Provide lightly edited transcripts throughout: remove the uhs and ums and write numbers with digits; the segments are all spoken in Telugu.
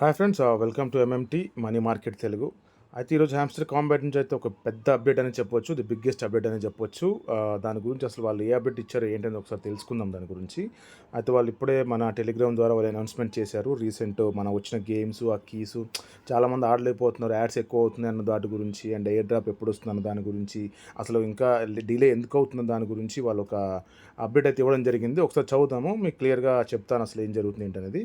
Hi friends, welcome to MMT money market Telugu. అయితే ఈరోజు హ్యామ్స్టర్ కాంబాట్ నుంచి అయితే ఒక పెద్ద అప్డేట్ అని చెప్పొచ్చు, ది బిగ్గెస్ట్ అప్డేట్ అని చెప్పొచ్చు. దాని గురించి అసలు వాళ్ళు ఏ అప్డేట్ ఇచ్చారో ఏంటని ఒకసారి తెలుసుకుందాం దాని గురించి. అయితే వాళ్ళు ఇప్పుడే మన టెలిగ్రామ్ ద్వారా వాళ్ళు అనౌన్స్మెంట్ చేశారు. రీసెంట్ మన వచ్చిన గేమ్స్, ఆ కీస్ చాలామంది ఆడలేకపోతున్నారు, యాడ్స్ ఎక్కువ అవుతున్నాయి అన్న దాని గురించి, అండ్ ఎయిర్ డ్రాప్ ఎప్పుడు వస్తుంది అన్న దాని గురించి, అసలు ఇంకా డిలే ఎందుకు అవుతుందో దాని గురించి వాళ్ళు ఒక అప్డేట్ అయితే ఇవ్వడం జరిగింది. ఒకసారి చదువుతాము, మీకు క్లియర్గా చెప్తాను అసలు ఏం జరుగుతుంది ఏంటనేది.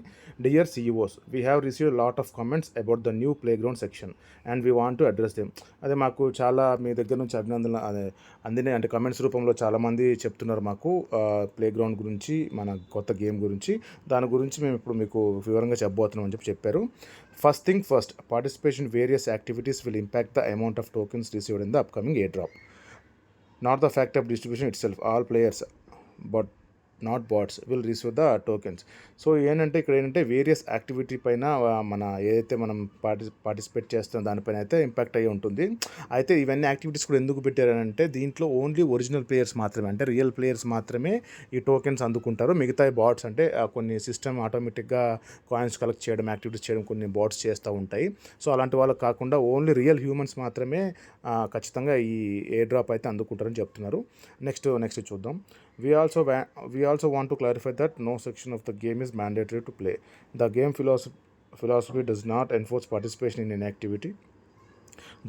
Dear CEOs, we have received a lot of comments about the new playground section and we want to address them. అదే మాకు చాలా మీ దగ్గర నుంచి అభినందనలు అదే అందినాయి, అంటే కమెంట్స్ రూపంలో చాలామంది చెప్తున్నారు మాకు ప్లేగ్రౌండ్ గురించి, మన కొత్త గేమ్ గురించి. దాని గురించి మేము ఇప్పుడు మీకు వివరంగా చెప్పబోతున్నాం అని చెప్పారు. First thing first, participation various activities will impact the amount of tokens received in the upcoming air drop, not the fact of distribution itself. All players but not bots will receive the tokens. So ఏంటంటే ఇక్కడ ఏంటంటే వేరియస్ యాక్టివిటీ పైన మన ఏదైతే మనం పార్టిసిపేట్ చేస్తున్న దానిపైన అయితే ఇంపాక్ట్ అయ్యి ఉంటుంది. అయితే ఇవన్నీ యాక్టివిటీస్ కూడా ఎందుకు పెట్టారంటే దీంట్లో ఓన్లీ ఒరిజినల్ ప్లేయర్స్ మాత్రమే, అంటే రియల్ ప్లేయర్స్ మాత్రమే ఈ టోకెన్స్ అందుకుంటారు. మిగతా బాట్స్ అంటే కొన్ని సిస్టమ్ ఆటోమేటిక్గా కాయిన్స్ కలెక్ట్ చేయడం, యాక్టివిటీస్ చేయడం కొన్ని బాట్స్ చేస్తూ ఉంటాయి. సో అలాంటి వాళ్ళకి కాకుండా ఓన్లీ రియల్ హ్యూమన్స్ మాత్రమే ఖచ్చితంగా ఈ ఎయిర్ డ్రాప్ అయితే అందుకుంటారని చెప్తున్నారు. నెక్స్ట్ చూద్దాం. We also want to clarify that no section of the game is mandatory to play. The game philosophy does not enforce participation in an activity.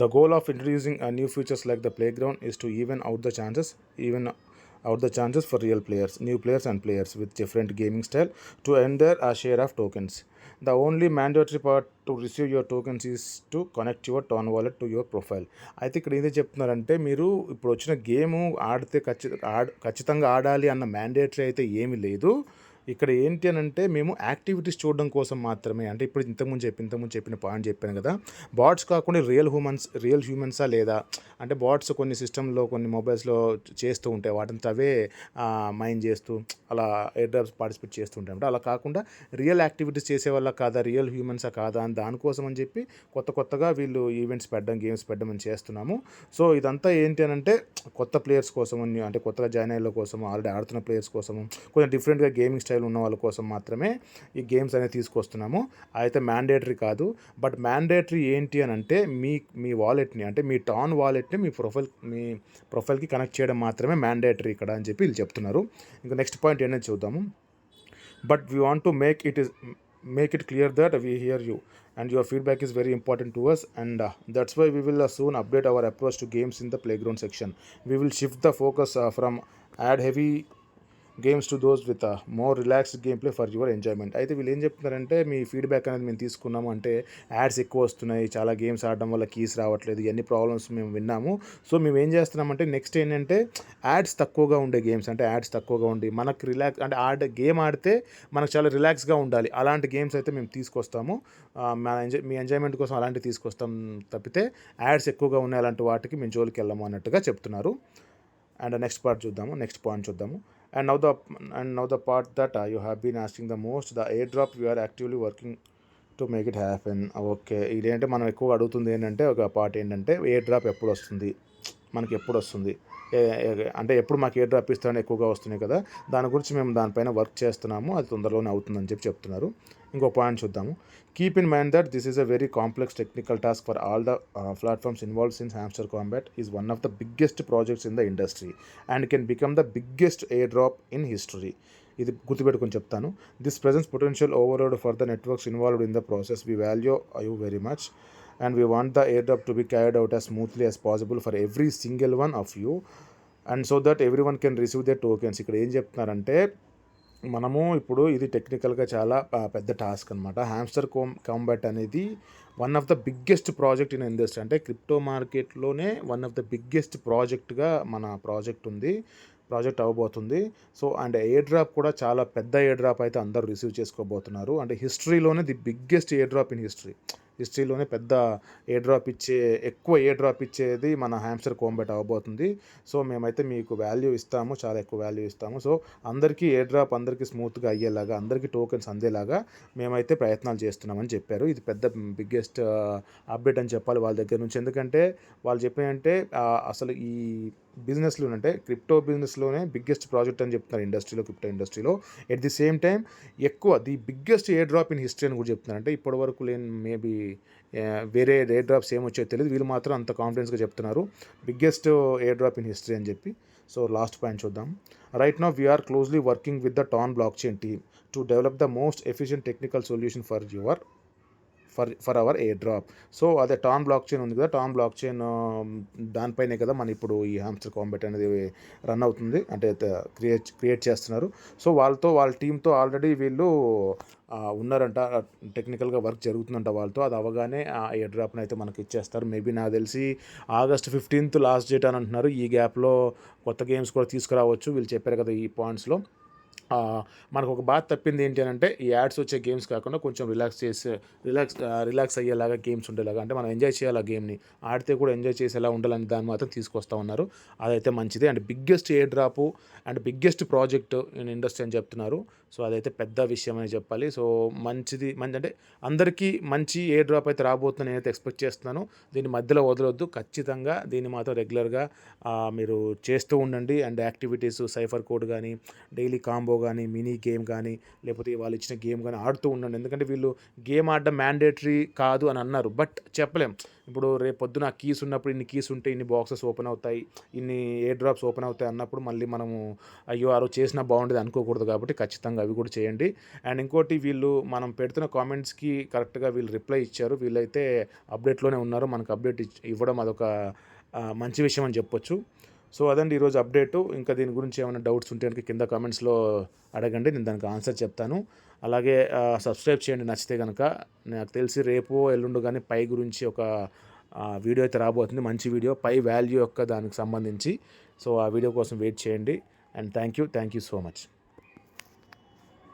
The goal of introducing new features like the playground is to even out the chances for real players, new players and players with different gaming style to earn their share of tokens. The only mandatory part to receive your tokens is to connect your Ton wallet to your profile. అయితే ఇక్కడ ఏదో చెప్తున్నారంటే మీరు ఇప్పుడు వచ్చిన గేము ఆడితే ఖచ్చితంగా ఆడాలి అన్న మ్యాండేటరీ అయితే ఏమీ లేదు. ఇక్కడ ఏంటి అని అంటే మేము యాక్టివిటీస్ చూడడం కోసం మాత్రమే, అంటే ఇప్పుడు ఇంతకుముందు చెప్పిన పాయింట్ చెప్పాను కదా, బాట్స్ కాకుండా రియల్ హ్యూమన్సా లేదా అంటే బాట్స్ కొన్ని సిస్టంలో కొన్ని మొబైల్స్లో చేస్తూ ఉంటాయి, వాటిని అవే మైండ్ చేస్తూ అలా ఎయిర్ డ్రాప్స్ పార్టిసిపేట్ చేస్తూ ఉంటాయి. అంటే అలా కాకుండా రియల్ యాక్టివిటీస్ చేసే వాళ్ళ కాదా, రియల్ హ్యూమన్సా కాదా అని దానికోసం అని చెప్పి కొత్తగా వీళ్ళు ఈవెంట్స్ పెట్టడం, గేమ్స్ పెట్టడం అని చేస్తున్నాము. సో ఇదంతా ఏంటి అని అంటే కొత్త ప్లేయర్స్ కోసం, అంటే కొత్తగా జాయిన్ అయ్యే కోసం, ఆల్రెడీ ఆడుతున్న ప్లేయర్స్ కోసము, కొంచెం డిఫరెంట్గా గేమింగ్ స్టైల్ ఉన్న వాళ్ళ కోసం మాత్రమే ఈ గేమ్స్ అనేది తీసుకొస్తున్నాము. అయితే మ్యాండేటరీ కాదు. బట్ మ్యాండేటరీ ఏంటి అని అంటే మీ వాలెట్ని, అంటే మీ టాన్ వాలెట్ని మీ ప్రొఫైల్కి కనెక్ట్ చేయడం మాత్రమే మ్యాండేటరీ ఇక్కడ అని చెప్పి వీళ్ళు చెప్తున్నారు. ఇంకా నెక్స్ట్ పాయింట్ ఏంటని చూద్దాము. But we want to make it clear that we hear you and your feedback is very important to us, and that's why we will soon update our approach to games in the playground section. We will shift the focus from ad heavy games to those with more relaxed game play for your enjoyment. అయితే వీళ్ళు ఏం చెప్తున్నారంటే మీ ఫీడ్బ్యాక్ అనేది మేము తీసుకున్నాము, అంటే యాడ్స్ ఎక్కువ వస్తున్నాయి, చాలా గేమ్స్ ఆడడం వల్ల కీస్ రావట్లేదు, ఇవన్నీ ప్రాబ్లమ్స్ మేము విన్నాము. సో మేము ఏం చేస్తున్నామంటే నెక్స్ట్ ఏంటంటే యాడ్స్ తక్కువగా ఉండే గేమ్స్, అంటే యాడ్స్ తక్కువగా ఉండి మనకు రిలాక్స్, అంటే గేమ్ ఆడితే మనకు చాలా రిలాక్స్గా ఉండాలి, అలాంటి గేమ్స్ అయితే మేము తీసుకొస్తాము. మీ ఎంజాయ్మెంట్ కోసం అలాంటివి తీసుకొస్తాం తప్పితే యాడ్స్ ఎక్కువగా ఉన్నాయి అలాంటి వాటికి మేము జోలికి వెళ్ళాము అన్నట్టుగా చెప్తున్నారు. అండ్ నెక్స్ట్ పాయింట్ చూద్దాము. And now the part that you have been asking the most, the airdrop we are actively working to make it happen. Okay, ఇదేంటే మనం ఎక్కువ అడుగుతుంది ఏంటంటే ఒక పార్ట్ ఏంటంటే ఎయిర్ డ్రాప్ ఎప్పుడు వస్తుంది, మనకి ఎప్పుడు వస్తుంది, అంటే ఎప్పుడు మాకు ఎయిర్ డ్రాప్ ఇస్తారని ఎక్కువగా వస్తున్నాయి కదా, దాని గురించి మేము దానిపైన వర్క్ చేస్తున్నాము, అది తొందరలోనే అవుతుందని చెప్తున్నారు. ఇంకో పాయింట్ చూద్దాము. Keep in mind that this is a very complex technical task for all the platforms involved since Hamster Kombat is one of the biggest projects in the industry and can become the biggest air drop in history. ఇది గుర్తుపెట్టుకొని చెప్తాను. This presents potential overload for the networks involved in the process. We value you very much and we want the airdrop to be carried out as smoothly as possible for every single one of you and so that everyone can receive their tokens. ఇక్కడ ఏం చెప్తున్నారంటే మనము ఇప్పుడు ఇది టెక్నికల్గా చాలా పెద్ద టాస్క్ అనమాట. హ్యామ్స్టర్ కాంబాట్ అనేది one of the biggest project in industry, అంటే క్రిప్టో మార్కెట్లోనే వన్ ఆఫ్ ద బిగ్గెస్ట్ ప్రాజెక్ట్గా మన ప్రాజెక్ట్ అవ్వబోతుంది. సో అండ్ ఎయిర్ డ్రాప్ కూడా చాలా పెద్ద ఎయిర్ డ్రాప్ అయితే అందరూ రిసీవ్ చేసుకోబోతున్నారు, అంటే హిస్టరీలోనే the biggest air drop in హిస్టరీలోనే ఎక్కువ ఎయిర్ డ్రాప్ ఇచ్చేది మన హ్యామ్స్టర్ కాంబాట్ అవ్వబోతుంది. సో మేమైతే మీకు వాల్యూ ఇస్తాము, చాలా ఎక్కువ వాల్యూ ఇస్తాము. సో అందరికీ ఎయిర్ డ్రాప్ అందరికీ స్మూత్గా అయ్యేలాగా, అందరికీ టోకెన్స్ అందేలాగా మేమైతే ప్రయత్నాలు చేస్తున్నామని చెప్పారు. ఇది పెద్ద బిగ్గెస్ట్ అప్డేట్ అని చెప్పాలి వాళ్ళ దగ్గర నుంచి. ఎందుకంటే వాళ్ళు చెప్పారంటే అసలు ఈ బిజినెస్లో అంటే క్రిప్టో బిజినెస్లోనే బిగ్గెస్ట్ ప్రాజెక్ట్ అని చెప్తున్నారు ఇండస్ట్రీలో, క్రిప్టో ఇండస్ట్రీలో. At the same time the biggest air drop in history అని కూడా చెప్తున్నారు. అంటే ఇప్పటివరకు లేని మేబీ వేరే ఎయిర్ డ్రాప్స్ ఏమొచ్చాయో తెలియదు, వీళ్ళు మాత్రం అంత కాన్ఫిడెన్స్గా చెప్తున్నారు biggest air drop in history అని చెప్పి. సో లాస్ట్ పాయింట్ చూద్దాం. Right now we're closely working with the TON block chain team to develop the most efficient technical solution for our air drop. So అదే టాన్ బ్లాక్ చైన్ ఉంది కదా, టాన్ బ్లాక్ చైన్ దానిపైనే కదా మన ఇప్పుడు ఈ హామ్స్టర్ కాంబాట్ అనేది రన్ అవుతుంది, అంటే క్రియేట్ చేస్తున్నారు. సో వాళ్ళ టీంతో ఆల్రెడీ వీళ్ళు ఉన్నారంట, టెక్నికల్గా వర్క్ జరుగుతుందంట వాళ్ళతో. అది అవగానే ఆ ఎయిర్ డ్రాప్ని అయితే మనకి ఇచ్చేస్తారు. మేబీ నాకు తెలిసి August 15th లాస్ట్ డేట్ అని అంటున్నారు. ఈ గ్యాప్లో కొత్త గేమ్స్ కూడా తీసుకురావచ్చు, వీళ్ళు చెప్పారు కదా ఈ పాయింట్స్లో. మనకు ఒక బాధ తప్పింది ఏంటి అని అంటే, ఈ యాడ్స్ వచ్చే గేమ్స్ కాకుండా కొంచెం రిలాక్స్ అయ్యేలాగా గేమ్స్ ఉండేలాగా, అంటే మనం ఎంజాయ్ చేయాలి ఆ గేమ్ని, ఆడితే కూడా ఎంజాయ్ చేసేలా ఉండాలని దాన్ని మాత్రం తీసుకొస్తా ఉన్నారు. అదైతే మంచిది. And biggest air drop and biggest project in industry అని చెప్తున్నారు. సో అదైతే పెద్ద విషయం అని చెప్పాలి. సో మంచి అంటే అందరికీ మంచి ఎయిర్ డ్రాప్ అయితే రాబోతుందని నేనైతే ఎక్స్పెక్ట్ చేస్తున్నాను. దీన్ని మధ్యలో వదలొద్దు, ఖచ్చితంగా దీన్ని మాత్రం రెగ్యులర్గా మీరు చేస్తూ ఉండండి. అండ్ యాక్టివిటీస్, సైఫర్ కోడ్ కానీ, డైలీ కాంబో కానీ, మినీ గేమ్ కానీ, లేకపోతే వాళ్ళు ఇచ్చిన గేమ్ కానీ ఆడుతూ ఉండండి. ఎందుకంటే వీళ్ళు గేమ్ ఆడడం మ్యాండేటరీ కాదు అని అన్నారు, బట్ చెప్పలేం. ఇప్పుడు రేపు పొద్దున కీస్ ఉన్నప్పుడు ఇన్ని కీస్ ఉంటే ఇన్ని బాక్సెస్ ఓపెన్ అవుతాయి, ఇన్ని ఎయిర్ డ్రాప్స్ ఓపెన్ అవుతాయి అన్నప్పుడు మళ్ళీ మనము అయ్యో ఆ రోజు చేసినా బాగుండేది అనుకోకూడదు. కాబట్టి ఖచ్చితంగా అవి కూడా చేయండి. అండ్ ఇంకోటి, వీళ్ళు మనం పెడుతున్న కామెంట్స్కి కరెక్ట్గా వీళ్ళు రిప్లై ఇచ్చారు. వీళ్ళైతే అప్డేట్లోనే ఉన్నారు. మనకు అప్డేట్ ఇవ్వడం అదొక మంచి విషయం అని చెప్పొచ్చు. సో అదండి ఈరోజు అప్డేటు. ఇంకా దీని గురించి ఏమైనా డౌట్స్ ఉంటే కనుక కింద కామెంట్స్లో అడగండి, నేను దానికి ఆన్సర్ చెప్తాను. అలాగే సబ్స్క్రైబ్ చేయండి నచ్చితే కనుక. నాకు తెలిసి రేపు ఎల్లుండి కానీ పై గురించి ఒక వీడియో అయితే రాబోతుంది, మంచి వీడియో, పై వాల్యూ యొక్క దానికి సంబంధించి. సో ఆ వీడియో కోసం వెయిట్ చేయండి. And thank you so much.